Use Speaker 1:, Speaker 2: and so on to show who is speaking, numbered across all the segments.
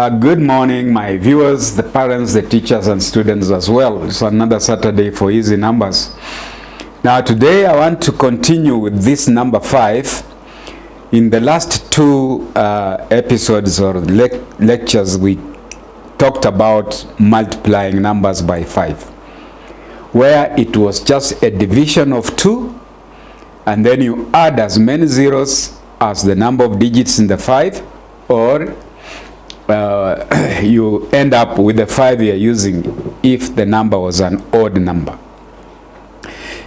Speaker 1: Good morning, my viewers, the parents, the teachers, and students as well. It's another Saturday for Easy Numbers. Now, today I want to continue with this number 5. In the last two episodes or lectures, we talked about multiplying numbers by 5, where it was just a division of 2, and then you add as many zeros as the number of digits in the 5, or you end up with the 5 you're using if the number was an odd number.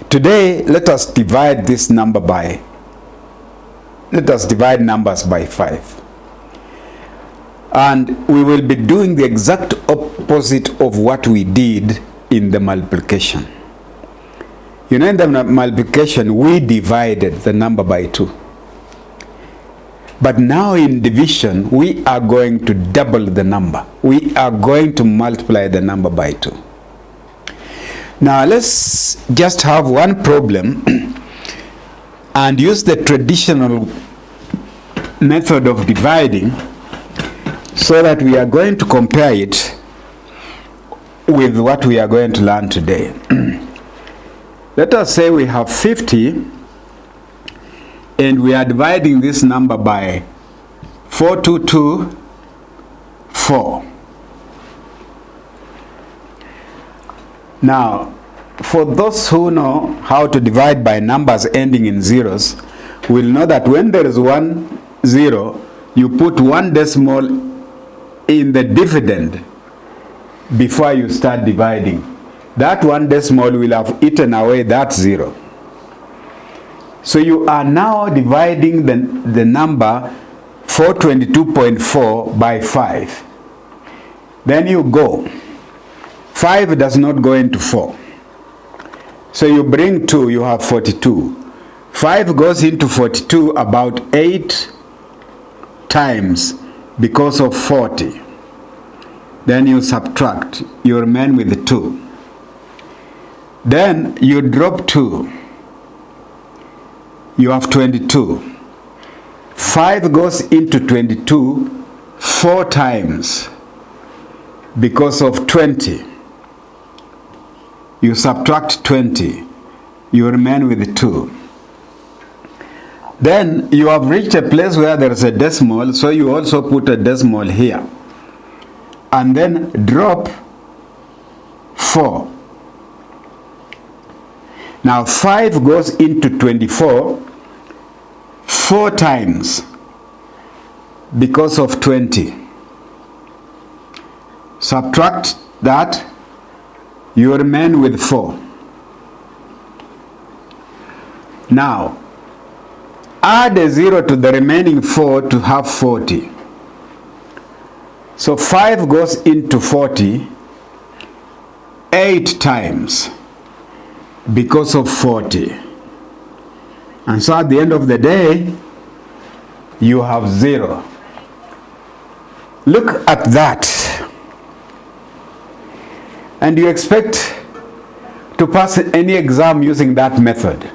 Speaker 1: Today, let us divide numbers by 5. And we will be doing the exact opposite of what we did in the multiplication. You know, in the multiplication, we divided the number by 2. But now in division, we are going to double the number. We are going to multiply the number by 2. Now let's just have one problem and use the traditional method of dividing so that we are going to compare it with what we are going to learn today. Let us say we have 50 and we are dividing this number by 4224. Now, for those who know how to divide by numbers ending in zeros, will know that when there is 1 0, you put 1 decimal in the dividend before you start dividing. That 1 decimal will have eaten away that 0. So you are now dividing the number 422.4 by 5. Then you go. 5 does not go into 4. So you bring 2, you have 42. 5 goes into 42 about 8 times because of 40. Then you subtract, you remain with 2. Then you drop 2. You have 22. 5 goes into 22 4 times because of 20. You subtract 20. You remain with 2. Then you have reached a place where there is a decimal, so you also put a decimal here. And then drop 4. Now 5 goes into 24 4 times because of 20. Subtract that, you remain with 4. Now, add a 0 to the remaining 4 to have 40. So 5 goes into 40 8 times because of 40. And so at the end of the day, you have 0. Look at that. And you expect to pass any exam using that method.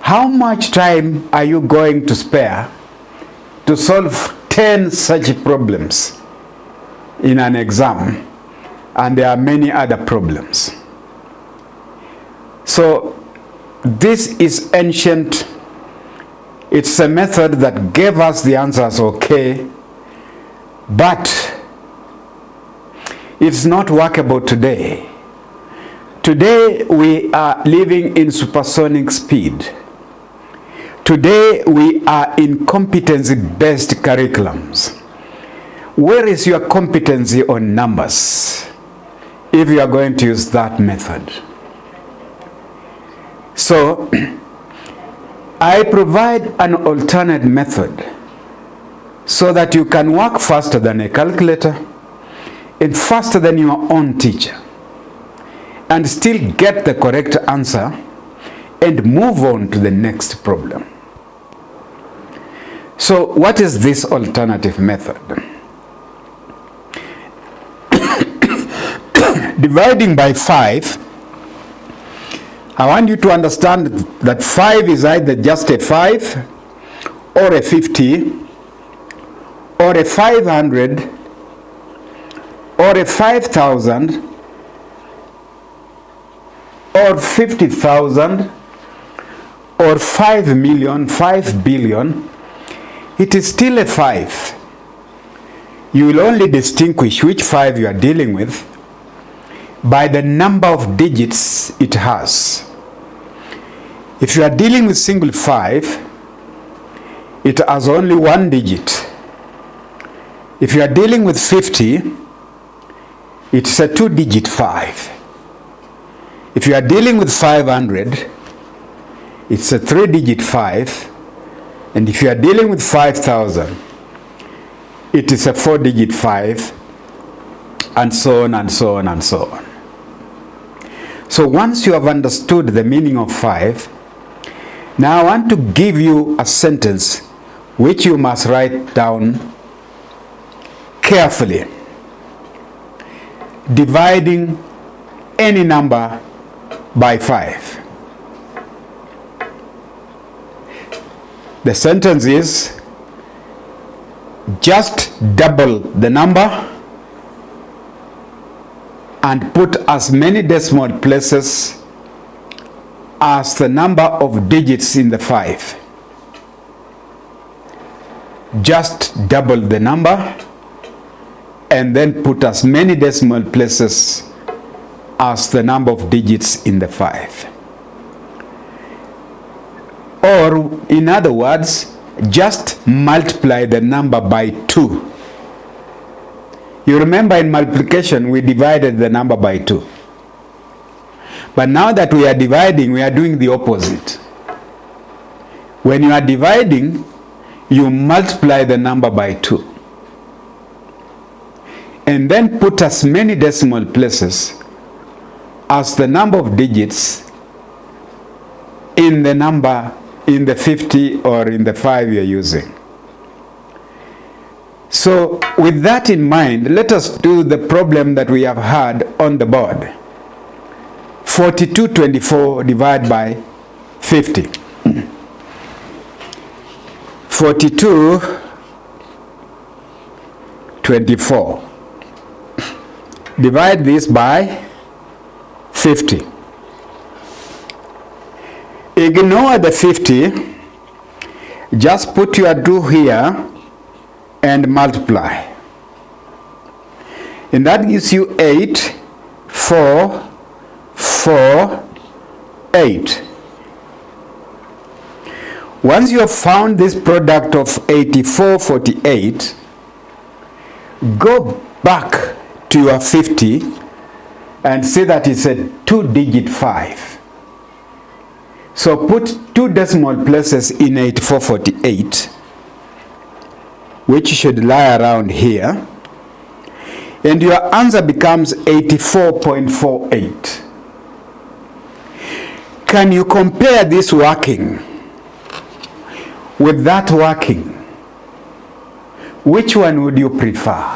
Speaker 1: How much time are you going to spare to solve 10 such problems in an exam? And there are many other problems. So this is ancient. It's a method that gave us the answers okay, but it's not workable today. Today we are living in supersonic speed. Today we are in competency-based curriculums. Where is your competency on numbers if you are going to use that method? So, I provide an alternate method so that you can work faster than a calculator and faster than your own teacher and still get the correct answer and move on to the next problem. So, what is this alternative method? Dividing by 5, I want you to understand that 5 is either just a 5 or a 50 or a 500 or a 5,000 or 50,000 or 5 million, 5 billion, it is still a 5. You will only distinguish which 5 you are dealing with by the number of digits it has. If you are dealing with single 5, it has only 1 digit. If you are dealing with 50, it's a 2-digit 5. If you are dealing with 500, it's a 3-digit 5. And if you are dealing with 5,000, it is a 4-digit 5, and so on and so on and so on. So once you have understood the meaning of 5, now I want to give you a sentence which you must write down carefully. Dividing any number by 5. The sentence is, just double the number and put as many decimal places as the number of digits in the 5. Just double the number and then put as many decimal places as the number of digits in the 5. Or, in other words, just multiply the number by 2. You remember in multiplication we divided the number by 2. But now that we are dividing, we are doing the opposite. When you are dividing, you multiply the number by 2. And then put as many decimal places as the number of digits in the number, in the 50 or in the 5 you're using. So with that in mind, let us do the problem that we have had on the board. 4224 divided by 50. 4224. Divide this by 50. Ignore the 50. Just put your 2 here and multiply. And that gives you 8, 4, 4, 8. Once you have found this product of 8448, go back to your 50 and see that it's a 2-digit 5. So put 2 decimal places in 8448, which should lie around here, and your answer becomes 84.48. Can you compare this working with that working? Which one would you prefer?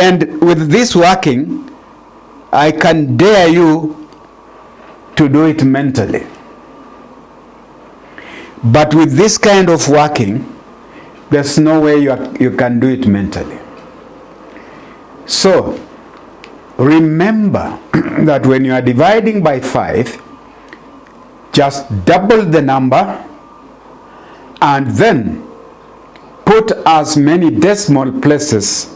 Speaker 1: And with this working, I can dare you to do it mentally. But with this kind of working, there's no way you can do it mentally. So, remember that when you are dividing by 5, just double the number and then put as many decimal places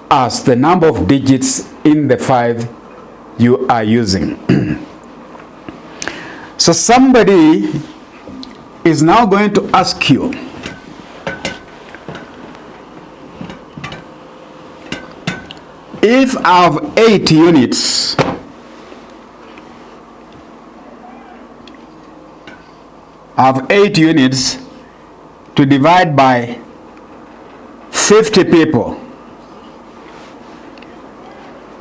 Speaker 1: as the number of digits in the 5 you are using. So somebody is now going to ask you, if I have 8 units, to divide by 50 people,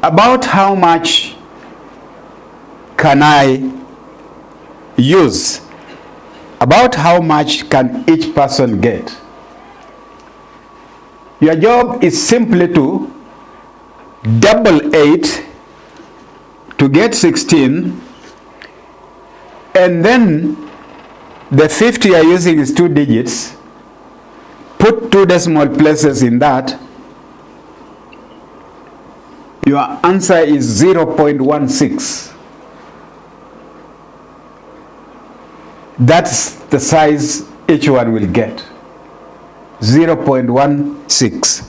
Speaker 1: about how much can I use? About how much can each person get? Your job is simply to double 8 to get 16, and then the 50 you are using is 2 digits, put 2 decimal places in that, your answer is 0.16. That's the size each one will get. 0.16.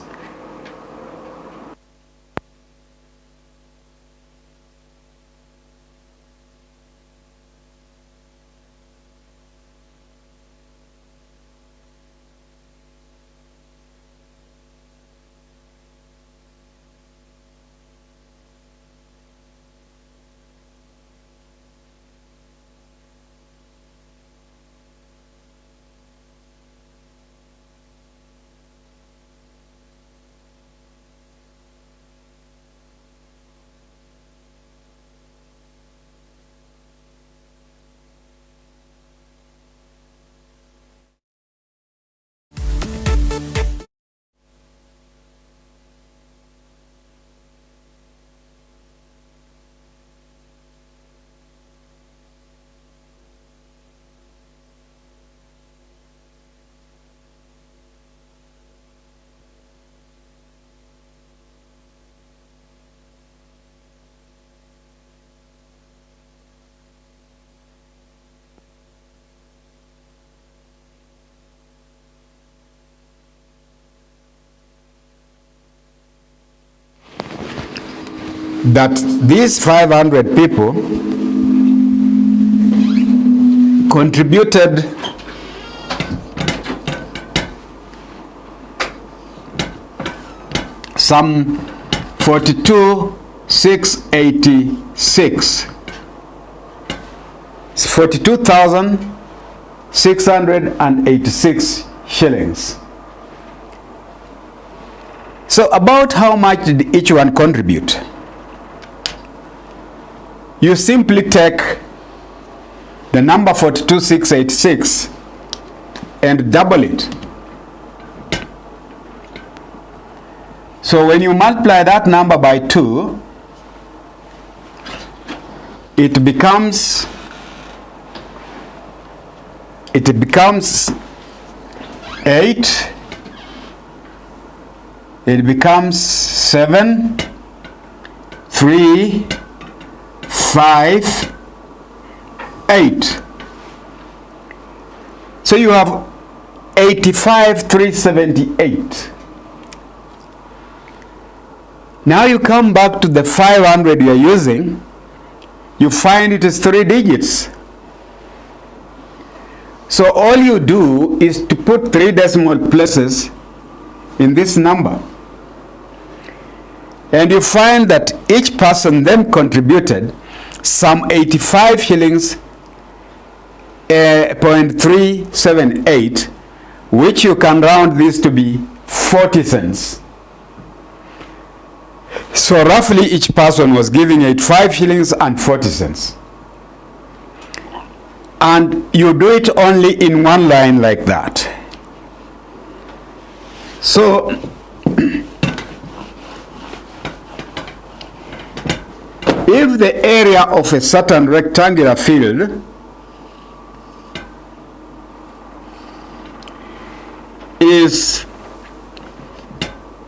Speaker 1: That these 500 people contributed some 42,686 42,686 shillings. So about how much did each one contribute? You simply take the number 42,686 and double it. So when you multiply that number by 2, it becomes 8, it becomes 7, 3, 5, 8. So you have 85,378. Now you come back to the 500 you are using, you find it is 3 digits. So all you do is to put 3 decimal places in this number. And you find that each person then contributed some 85 shillings, 0.378, which you can round this to be 40 cents. So roughly each person was giving 85 shillings and 40 cents. And you do it only in one line like that. So if the area of a certain rectangular field is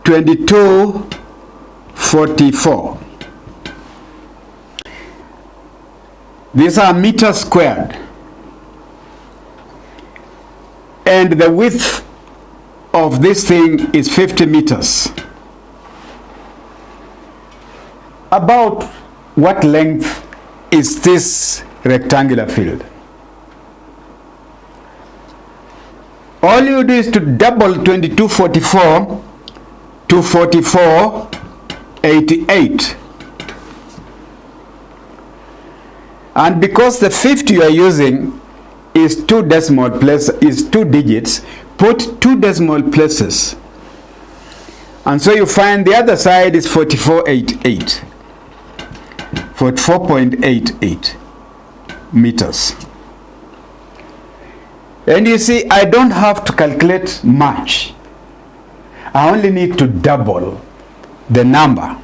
Speaker 1: 2244, these are meters squared, and the width of this thing is 50 meters. About what length is this rectangular field? All you do is to double 2244 to 4488. And because the 50 you are using is 2 decimal places, is 2 digits, put 2 decimal places. And so you find the other side is 4488. 44.88 meters. And you see, I don't have to calculate much. I only need to double the number.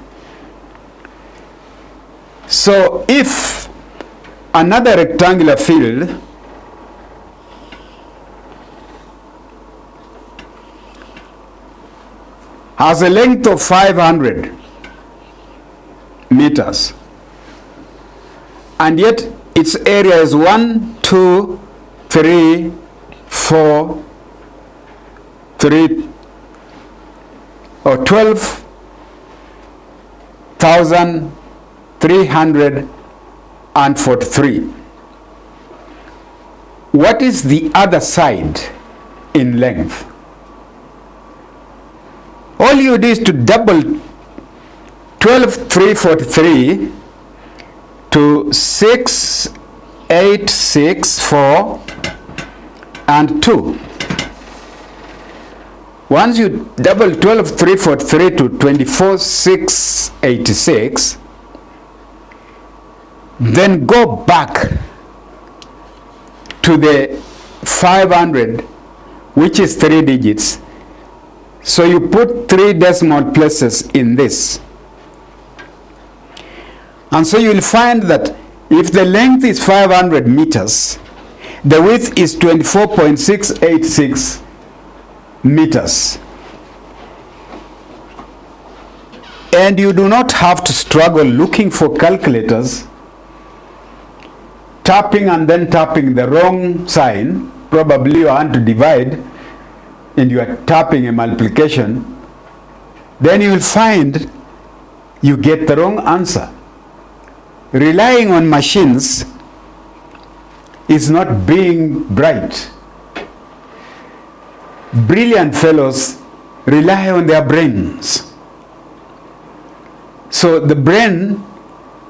Speaker 1: So if another rectangular field has a length of 500 meters, and yet its area is 1, 2, 3, 4, 3, or 12,343. What is the other side in length? All you do is to double 12,343 to 6,864 and 2. Once you double 12,343 to 24,686, then go back to the 500, which is 3 digits. So you put 3 decimal places in this. And so you will find that if the length is 500 meters, the width is 24.686 meters. And you do not have to struggle looking for calculators, tapping and then tapping the wrong sign. Probably you want to divide and you are tapping a multiplication. Then you will find you get the wrong answer. Relying on machines is not being bright. Brilliant fellows rely on their brains. So the brain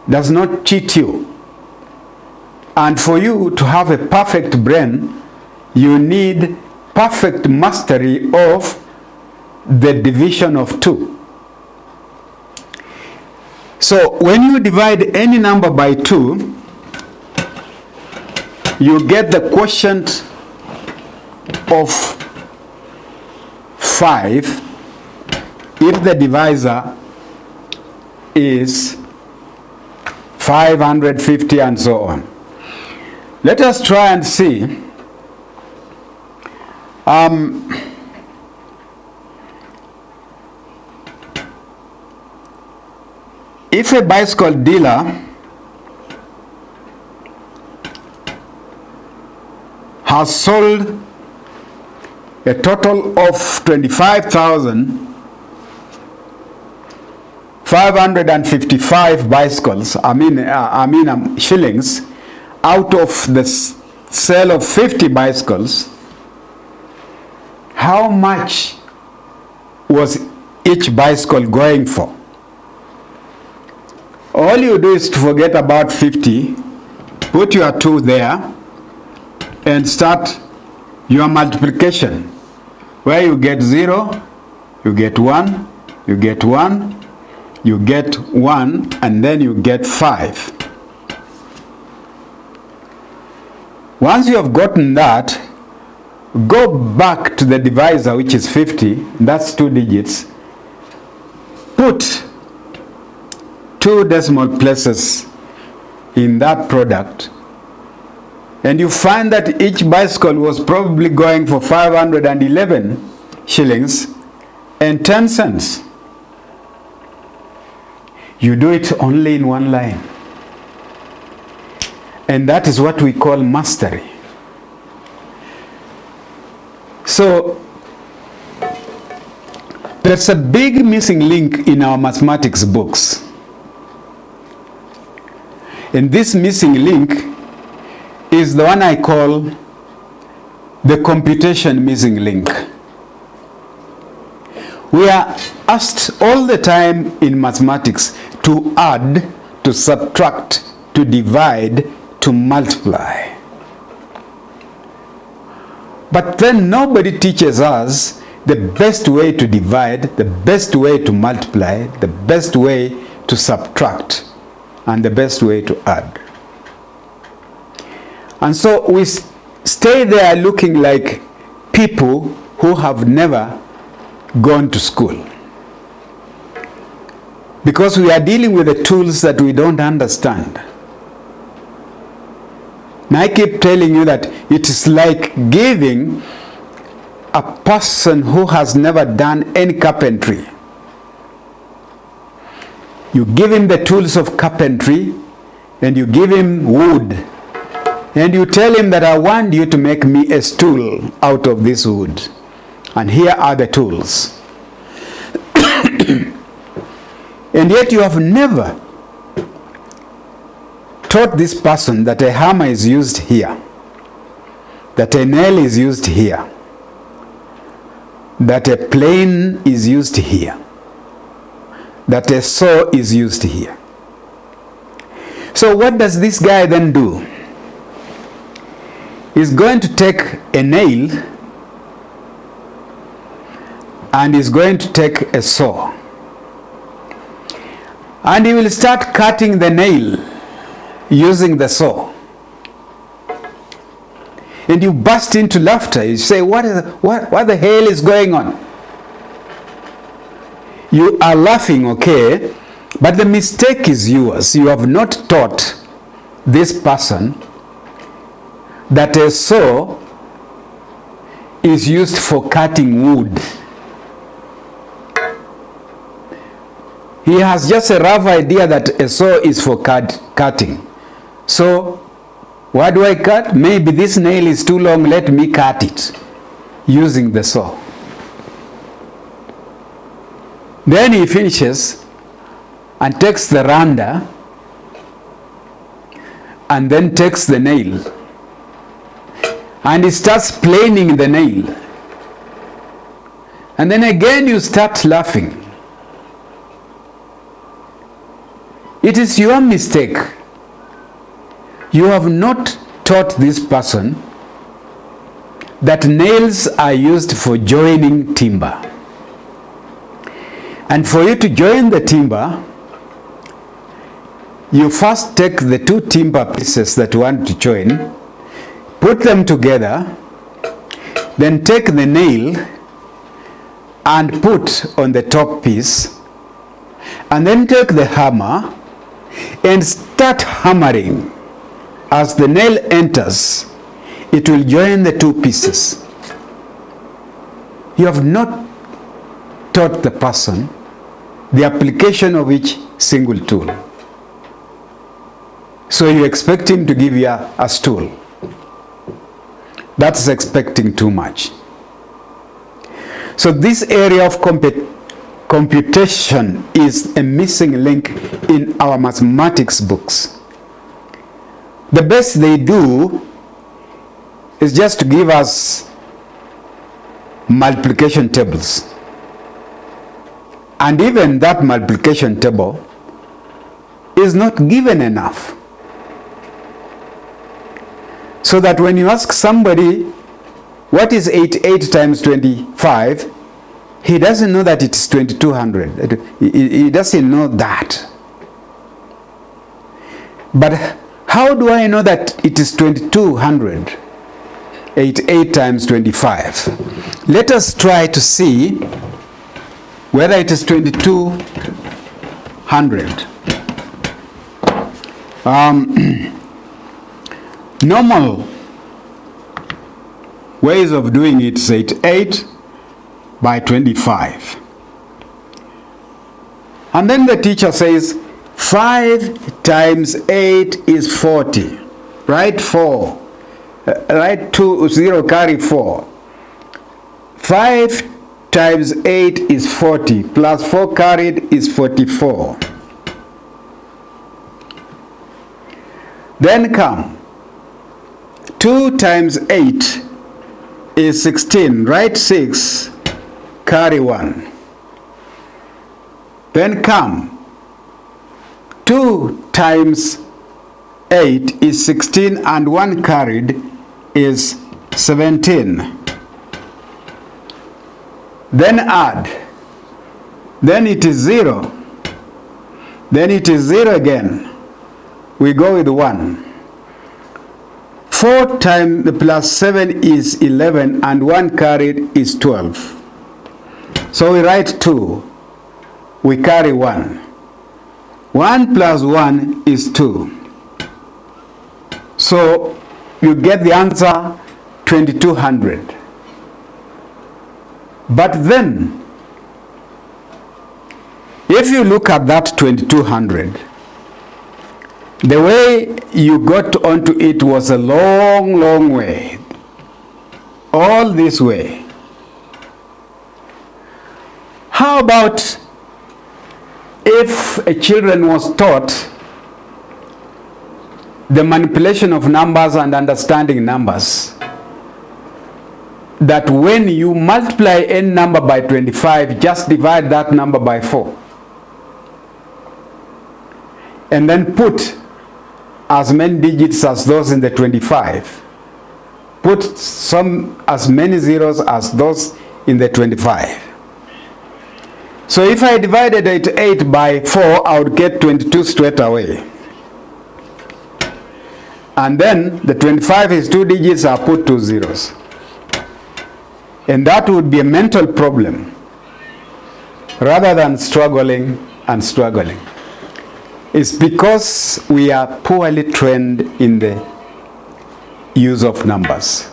Speaker 1: does not cheat you. And for you to have a perfect brain, you need perfect mastery of the division of 2. So when you divide any number by 2, you get the quotient of 5 if the divisor is 550 and so on. Let us try and see. If a bicycle dealer has sold a total of 25,555 bicycles, shillings, out of the sale of 50 bicycles, how much was each bicycle going for? All you do is to forget about 50, put your 2 there, and start your multiplication, where you get 0, you get 1, you get 1, you get 1, and then you get 5. Once you have gotten that, go back to the divisor, which is 50, that's 2 digits, put 2 decimal places in that product, and you find that each bicycle was probably going for 511 shillings and 10 cents. You do it only in one line. And that is what we call mastery. So there's a big missing link in our mathematics books. And this missing link is the one I call the computation missing link. We are asked all the time in mathematics to add, to subtract, to divide, to multiply. But then nobody teaches us the best way to divide, the best way to multiply, the best way to subtract, and the best way to add. And so we stay there looking like people who have never gone to school, because we are dealing with the tools that we don't understand. And I keep telling you that it is like giving a person who has never done any carpentry You give him the tools of carpentry, and you give him wood, and you tell him that I want you to make me a stool out of this wood, and here are the tools. And yet you have never taught this person that a hammer is used here, that a nail is used here, that a plane is used here, that a saw is used here. So what does this guy then do? He's going to take a nail and he's going to take a saw, and he will start cutting the nail using the saw. And you burst into laughter. You say, what the hell is going on? You are laughing, okay, but the mistake is yours. You have not taught this person that a saw is used for cutting wood. He has just a rough idea that a saw is for cutting. So, what do I cut? Maybe this nail is too long, let me cut it using the saw. Then he finishes and takes the randa and then takes the nail and he starts planing the nail. And then again you start laughing. It is your mistake. You have not taught this person that nails are used for joining timber. And for you to join the timber, you first take the two timber pieces that you want to join, put them together, then take the nail and put on the top piece, and then take the hammer and start hammering. As the nail enters, it will join the two pieces. You have not taught the person the application of each single tool. So you expect him to give you a stool. That's expecting too much. So this area of computation is a missing link in our mathematics books. The best they do is just to give us multiplication tables. And even that multiplication table is not given enough. So that when you ask somebody, what is 88 times 25? He doesn't know that it's 2200. He doesn't know that. But how do I know that it is 2200? 88 times 25. Let us try to see whether it is 2200. Normal ways of doing it is 88 by 25. And then the teacher says 5 times 8 is 40. Write 4. Write 2, 0, carry 4. 5 times 8 is 40. Plus 4 carried is 44. Then come. 2 times 8 is 16. Write 6. Carry 1. Then come. 2 times 8 is 16 and 1 carried is 17. Then add. Then it is 0. Then it is 0 again. We go with 1. 4 times plus 7 is 11 and 1 carried is 12. So we write 2. We carry 1. 1 plus 1 is 2. So you get the answer 2200. But then If you look at that 2200, the way you got onto it was a long, long way. All this way. How about if a children was taught the manipulation of numbers and understanding numbers, that when you multiply any number by 25, just divide that number by 4. And then put as many digits as those in the 25. Put as many zeros as those in the 25. So if I divided 8 by 4, I would get 22 straight away. And then the 25 is 2 digits, I put 2 zeros. And that would be a mental problem rather than struggling and struggling. It's because we are poorly trained in the use of numbers.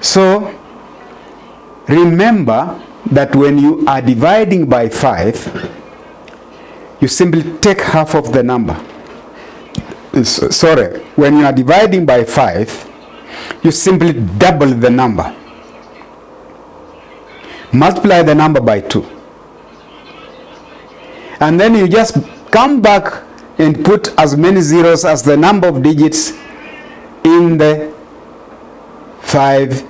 Speaker 1: So remember that when you are dividing by 5, you simply take half of the number. Sorry, when you are dividing by 5, you simply double the number. Multiply the number by 2. And then you just come back and put as many zeros as the number of digits in the 5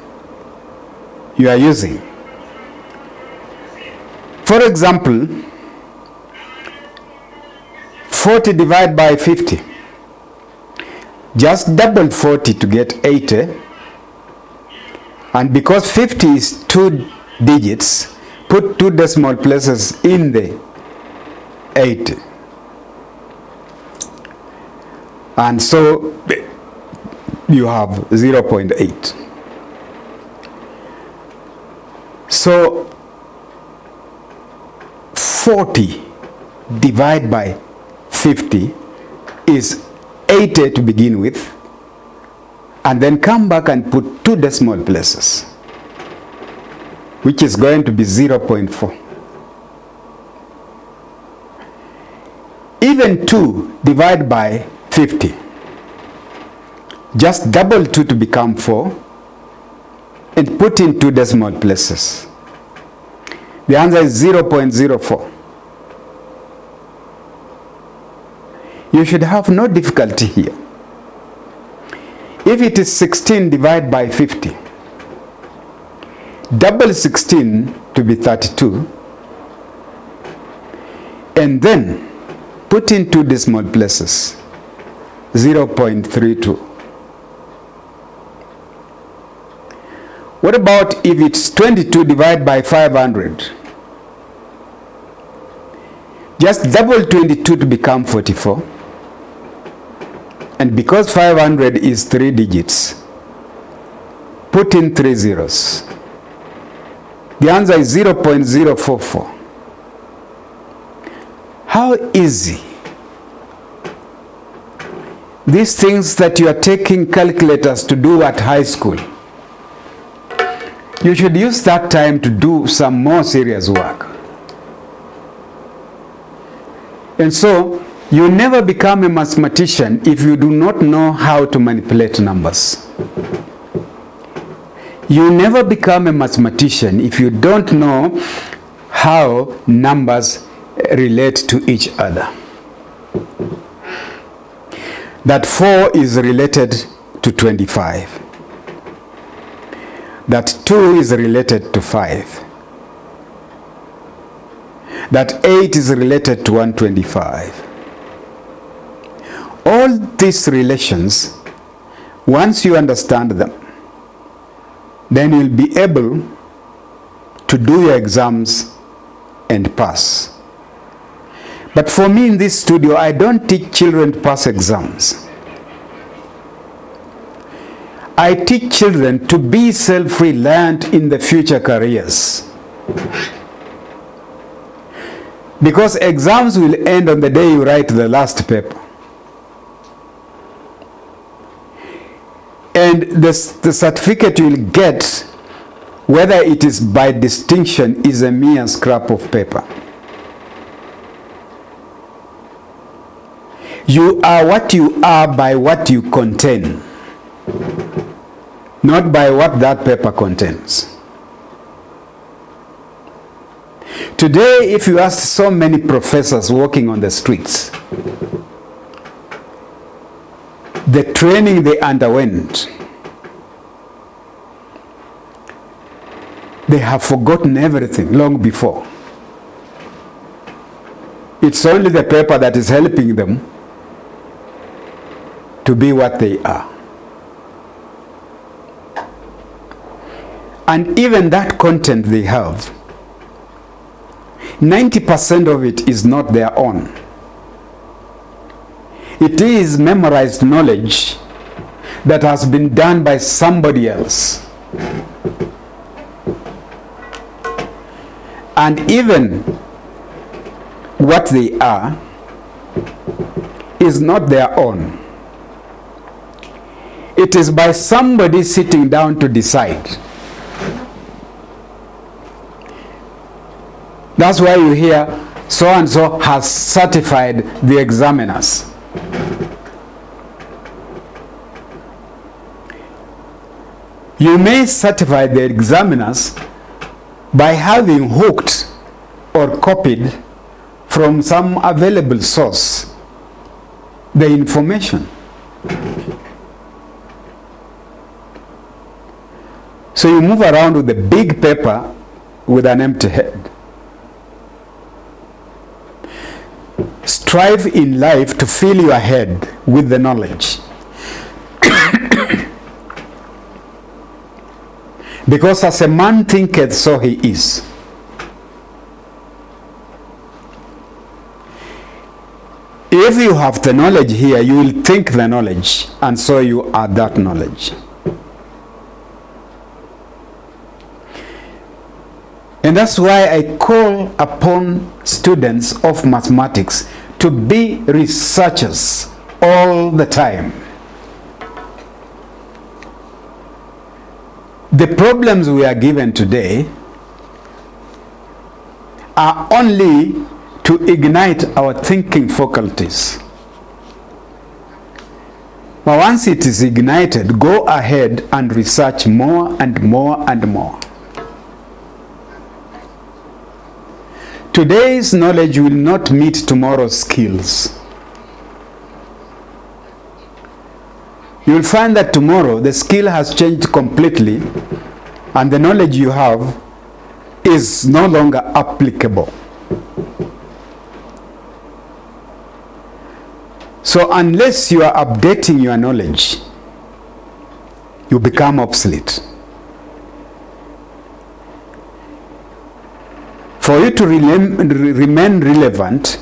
Speaker 1: you are using. For example, 40 divided by 50. Just double 40 to get 80. And because 50 is 2 digits, put 2 decimal places in the 80. And so you have 0.8. So 40 divided by 50 is 80 to begin with, and then come back and put 2 decimal places, which is going to be 0.4. Even 2 divided by 50, just double 2 to become 4 and put in 2 decimal places. The answer is 0.04. You should have no difficulty here. If it is 16 divided by 50, double 16 to be 32, and then put in 2 decimal places, 0.32. What about if it's 22 divided by 500? Just double 22 to become 44. And because 500 is 3 digits, put in 3 zeros. The answer is 0.044. How easy. These things that you are taking calculators to do at high school, you should use that time to do some more serious work. And so, you never become a mathematician if you do not know how to manipulate numbers. You never become a mathematician if you don't know how numbers relate to each other. That 4 is related to 25. That 2 is related to 5. That 8 is related to 125. All these relations, once you understand them, then you'll be able to do your exams and pass. But for me in this studio, I don't teach children to pass exams. I teach children to be self-reliant in the future careers. Because exams will end on the day you write the last paper. And the certificate you will get, whether it is by distinction, is a mere scrap of paper. You are what you are by what you contain, not by what that paper contains. Today, if you ask so many professors walking on the streets, the training they underwent, they have forgotten everything long before. It's only the paper that is helping them to be what they are. And even that content they have, 90% of it is not their own. It is memorized knowledge that has been done by somebody else. And even what they are is not their own. It is by somebody sitting down to decide. That's why you hear so and so has certified the examiners. You may certify the examiners by having hooked or copied from some available source the information. So you move around with a big paper with an empty head. Strive in life to fill your head with the knowledge. Because as a man thinketh, so he is. If you have the knowledge here, you will think the knowledge, and so you are that knowledge. And that's why I call upon students of mathematics to be researchers all the time. The problems we are given today are only to ignite our thinking faculties. But once it is ignited, go ahead and research more and more and more. Today's knowledge will not meet tomorrow's skills. You'll find that tomorrow the skill has changed completely and the knowledge you have is no longer applicable. So unless you are updating your knowledge, you become obsolete. For you to remain relevant,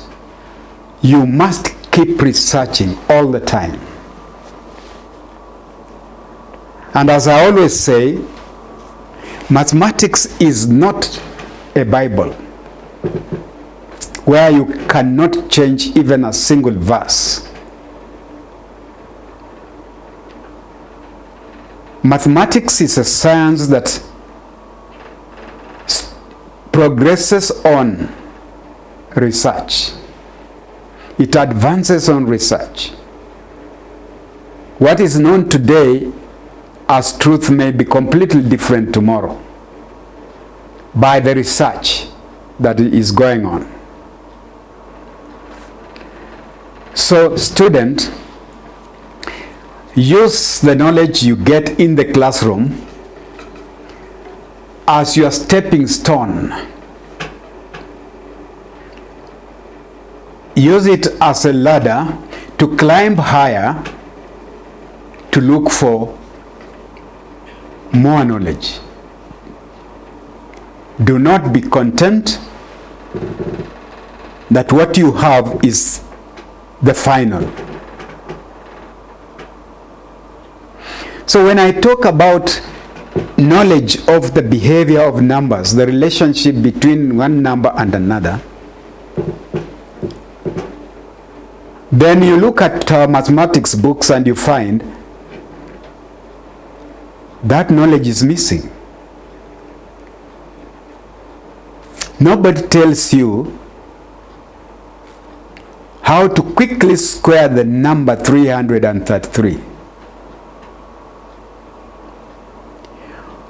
Speaker 1: you must keep researching all the time. And as I always say, mathematics is not a Bible where you cannot change even a single verse. Mathematics is a science that progresses on research. It advances on research. What is known today as truth may be completely different tomorrow by the research that is going on. So, student, use the knowledge you get in the classroom as your stepping stone. Use it as a ladder to climb higher, to look for more knowledge. Do not be content that what you have is the final. So when I talk about knowledge of the behavior of numbers, the relationship between one number and another, then you look at mathematics books and you find that knowledge is missing. Nobody tells you how to quickly square the number 333.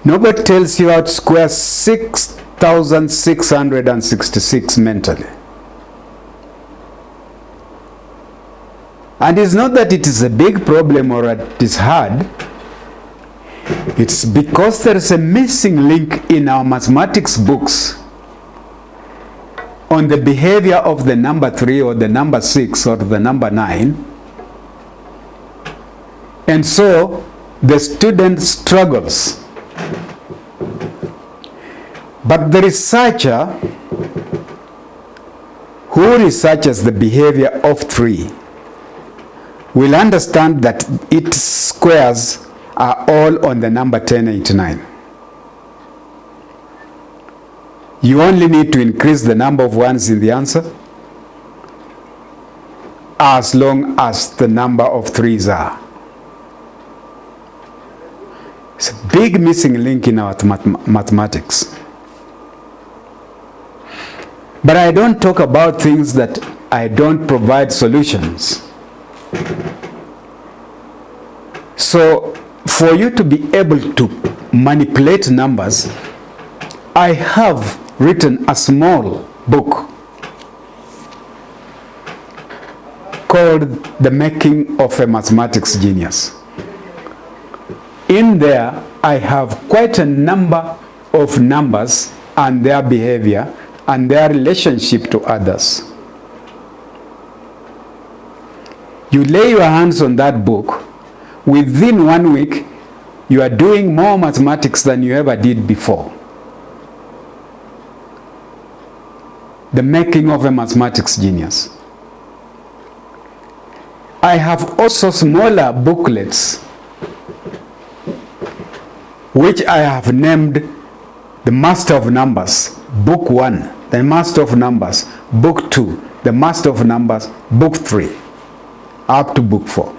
Speaker 1: Nobody tells you how to square 6,666 mentally. And it's not that it is a big problem or it is hard. It's because there is a missing link in our mathematics books on the behavior of the number 3 or the number 6 or the number 9. And so the student struggles. But the researcher who researches the behavior of 3 will understand that its squares are all on the number 1089. You only need to increase the number of ones in the answer as long as the number of 3s are. It's a big missing link in our mathematics. But I don't talk about things that I don't provide solutions. So, for you to be able to manipulate numbers, I have written a small book called The Making of a Mathematics Genius. In there, I have quite a number of numbers and their behavior and their relationship to others. You lay your hands on that book, within 1 week, you are doing more mathematics than you ever did before. The Making of a Mathematics Genius. I have also smaller booklets which I have named The Master of Numbers, Book 1, The Master of Numbers, Book 2, The Master of Numbers, Book 3, up to Book 4.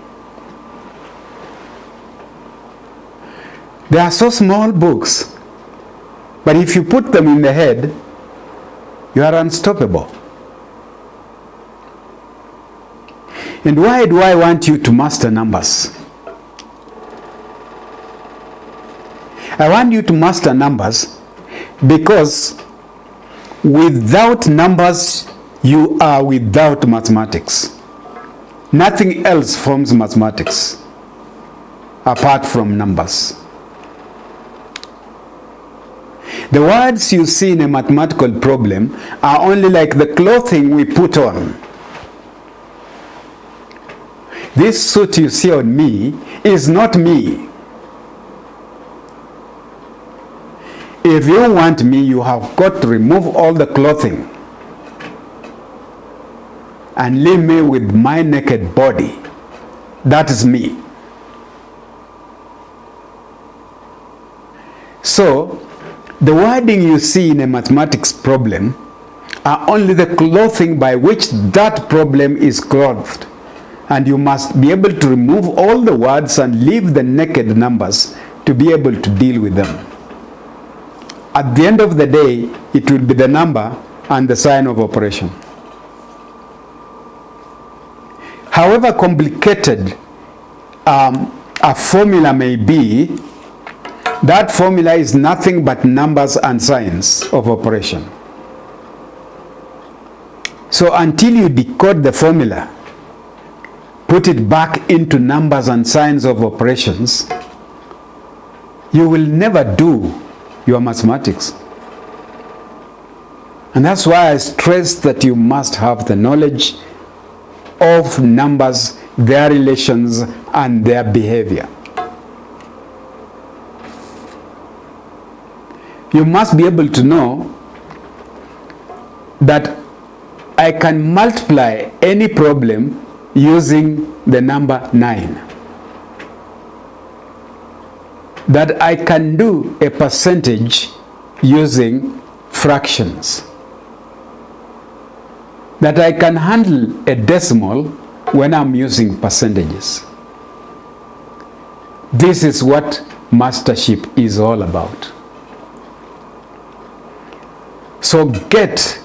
Speaker 1: They are so small books, but if you put them in the head, you are unstoppable. And why do I want you to master numbers? I want you to master numbers because without numbers, you are without mathematics. Nothing else forms mathematics apart from numbers. The words you see in a mathematical problem are only like the clothing we put on. This suit you see on me is not me. If you want me, you have got to remove all the clothing and leave me with my naked body. That is me. So, the wording you see in a mathematics problem are only the clothing by which that problem is clothed. And you must be able to remove all the words and leave the naked numbers to be able to deal with them. At the end of the day, it will be the number and the sign of operation. However complicated a formula may be, that formula is nothing but numbers and signs of operation. So until you decode the formula, put it back into numbers and signs of operations, you will never do your mathematics. And that's why I stress that you must have the knowledge of numbers, their relations, and their behavior. You must be able to know that I can multiply any problem using the number 9. That I can do a percentage using fractions. That I can handle a decimal when I'm using percentages. This is what mastership is all about. So get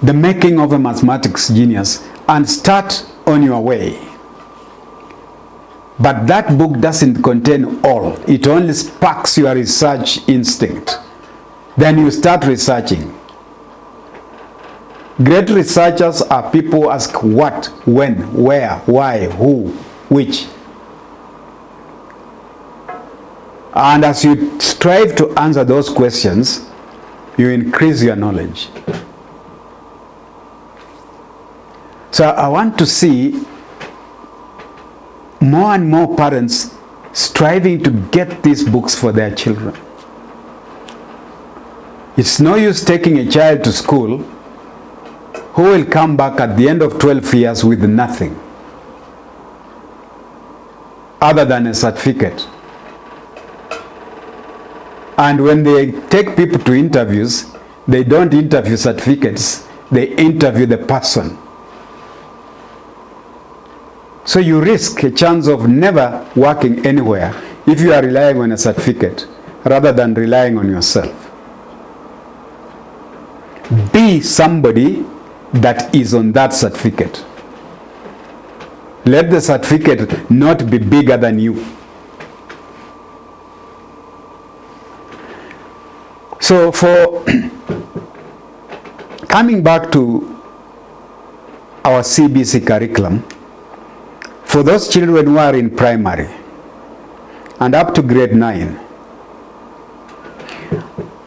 Speaker 1: The Making of a Mathematics Genius and start on your way. But that book doesn't contain all. It only sparks your research instinct. Then you start researching. Great researchers are people who ask what, when, where, why, who, which. And as you strive to answer those questions, you increase your knowledge. So I want to see more and more parents striving to get these books for their children. It's no use taking a child to school who will come back at the end of 12 years with nothing other than a certificate. And when they take people to interviews, they don't interview certificates, they interview the person. So you risk a chance of never working anywhere if you are relying on a certificate rather than relying on yourself. Be somebody that is on that certificate. Let the certificate not be bigger than you. So for coming back to our CBC curriculum, for those children who are in primary and up to grade 9,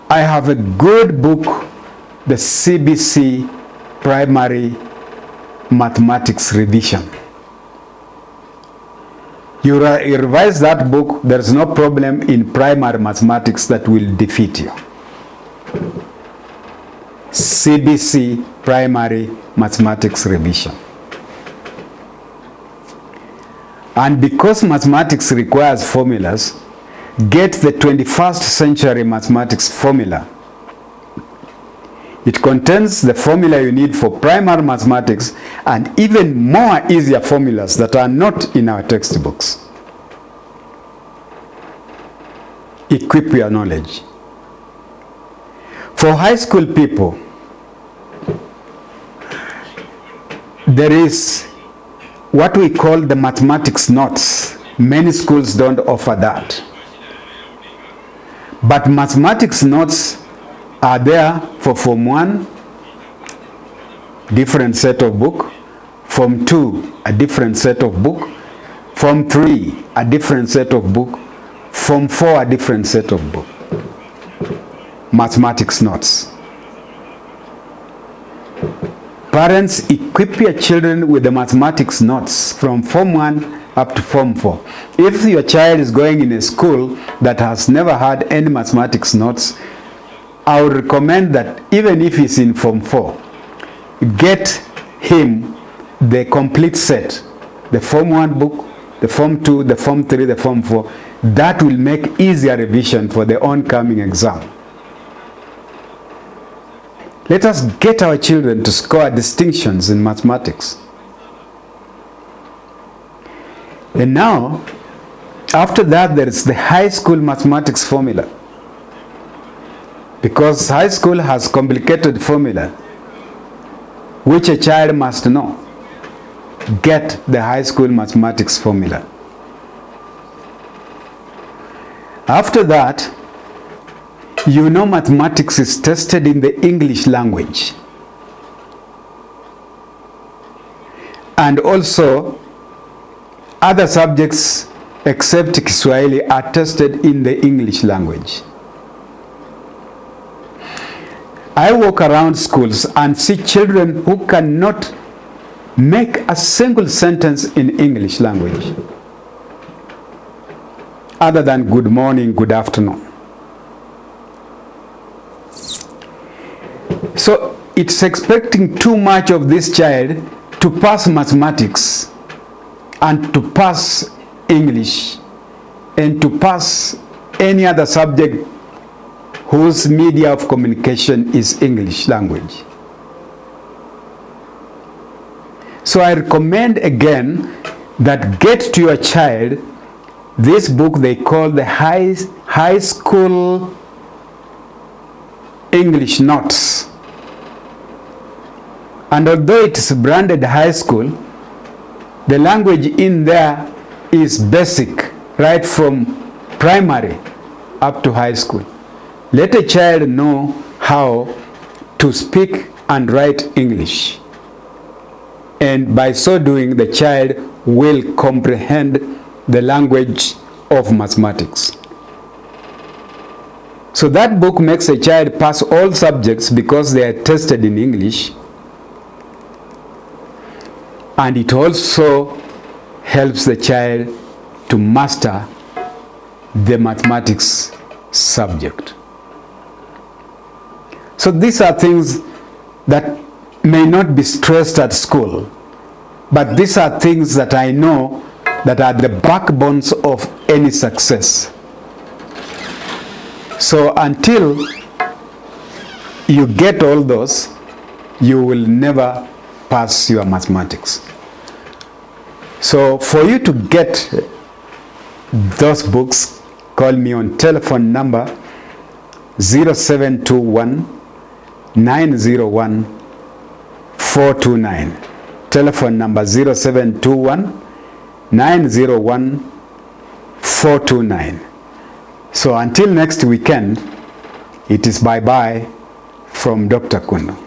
Speaker 1: I have a good book, the CBC Primary Mathematics Revision. You revise that book, there's no problem in primary mathematics that will defeat you. CBC Primary Mathematics Revision. And because mathematics requires formulas, get the 21st century mathematics formula. It contains the formula you need for primary mathematics and even more easier formulas that are not in our textbooks. Equip your knowledge. For high school people, there is what we call the mathematics notes. Many schools don't offer that. But mathematics notes are there for Form 1, different set of book, Form 2, a different set of book, Form 3, a different set of book, Form 4, a different set of book. Mathematics notes. Parents, equip your children with the mathematics notes from Form 1 up to Form 4. If your child is going in a school that has never had any mathematics notes, I would recommend that even if he's in Form 4, get him the complete set. The Form 1 book, the Form 2, the Form 3, the Form 4. That will make easier revision for the oncoming exam. Let us get our children to score distinctions in mathematics. And now, after that, there is the high school mathematics formula. Because high school has complicated formula, which a child must know. Get the high school mathematics formula. After that, you know mathematics is tested in the English language. And also, other subjects except Kiswahili are tested in the English language. I walk around schools and see children who cannot make a single sentence in English language other than good morning, good afternoon. So it's expecting too much of this child to pass mathematics and to pass English and to pass any other subject whose media of communication is English language. So I recommend again that get to your child this book they call the high school English notes. And although it is branded high school, the language in there is basic, right from primary up to high school. Let a child know how to speak and write English. And by so doing, the child will comprehend the language of mathematics. So that book makes a child pass all subjects because they are tested in English. And it also helps the child to master the mathematics subject. So these are things that may not be stressed at school, but these are things that I know that are the backbones of any success. So until you get all those, you will never pass your mathematics. So for you to get those books, call me on telephone number 0721 901 429. Telephone number 0721 901 429. So until next weekend, it is bye-bye from Dr. Kuno.